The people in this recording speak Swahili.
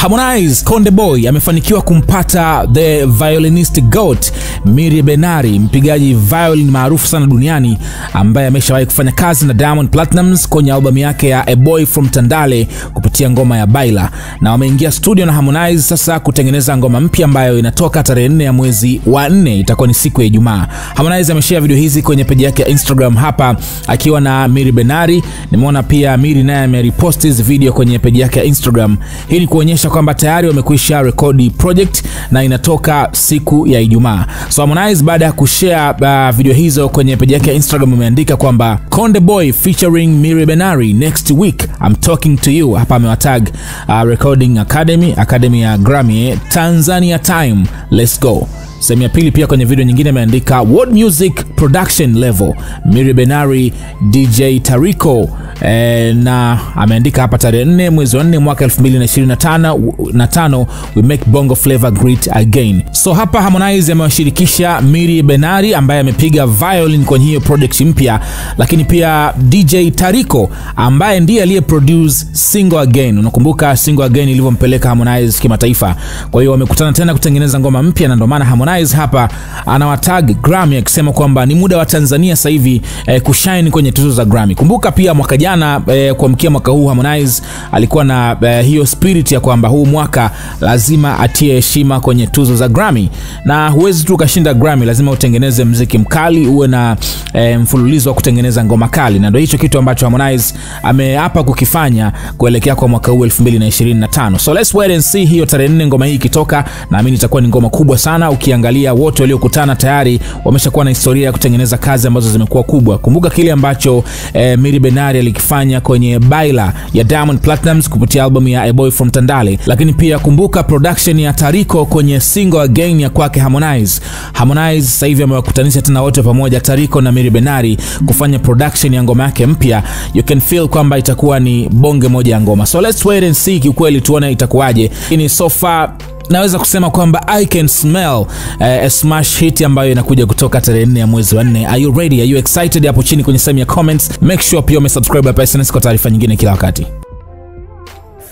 Harmonize Konde Boy amefanikiwa kumpata the violinist goat Miri Benari, mpigaji violin maarufu sana duniani ambaye ameshawahi kufanya kazi na Diamond Platnumz kwenye albamu yake ya A Boy From Tandale kupitia ngoma ya Baila, na wameingia studio na Harmonize sasa kutengeneza ngoma mpya ambayo inatoka tarehe 4 ya mwezi wa 4, itakuwa ni siku ya Ijumaa. Harmonize ameshare video hizi kwenye page yake ya Instagram hapa akiwa na Miri Benari. Nimeona pia Miri naye amerepost hizi video kwenye page yake ya Instagram. Hii ni kuonyesha kwamba tayari wamekwisha record project na inatoka siku ya Ijumaa. So Harmonize baada ya kushare video hizo kwenye page yake ya Instagram ameandika kwamba Konde Boy featuring Miri Benari next week I'm talking to you. Hapa amewatag Recording Academy ya Grammy Tanzania time, let's go. Sehemu ya pili pia kwenye video nyingine ameandika what music production level Miri Benari DJ Tariko, na ameandika hapa tarehe 4 mwezi wa 4 mwaka 2025 we make bongo flavor great again. So hapa Harmonize amewashirikisha Miri Benari ambaye amepiga violin kwenye hiyo project mpya, lakini pia DJ Tariko ambaye ndiye aliyeproduce Single Again. Unakumbuka Single Again ilivyompeleka Harmonize kimataifa. Kwa hiyo wamekutana tena kutengeneza ngoma mpya, na ndio maana Harmonize hapa anawatag Grammy akisema kwamba ni muda wa Tanzania sasa hivi kushine kwenye tuzo za Grammy. Kumbuka pia mwaka jana kuamkia mwaka huu Harmonize alikuwa na hiyo spirit ya kwamba huu mwaka lazima atie heshima kwenye tuzo za Grammy, na huwezi tu kashinda Grammy, lazima utengeneze muziki mkali, uwe na mfululizo wa kutengeneza ngoma kali, na ndio hicho kitu ambacho Harmonize ameapa kukifanya kuelekea kwa mwaka huu 2025. So let's wait and see hiyo tarehe 4 ngoma hii ikitoka, naamini itakuwa ni ngoma kubwa sana. Ukiangalia wote waliokutana tayari wameshakuwa na historia ya kutengeneza kazi ambazo zimekuwa kubwa. Kumbuka kile ambacho Miri Benari alikifanya kwenye Baila ya Diamond Platnumz kupitia albamu ya A Boy From Tandale, lakini pia kumbuka production ya Tariko kwenye Single Again ya kwake Harmonize. Harmonize sasa hivi amewakutanisha tena wote pamoja, Tariko na Miri Benari, kufanya production ya ngoma yake mpya. You can feel kwamba itakuwa ni bonge moja ya ngoma. So let's wait and see kiukweli tuone itakuwaje. Ini so far naweza kusema kwamba I can smell a smash hit ambayo inakuja kutoka tarehe 4 ya mwezi wa 4. Are you ready? Are you excited? Hapo chini kwenye sehemu ya comments. Make sure pia umesubscribe hapa SnS kwa taarifa nyingine kila wakati.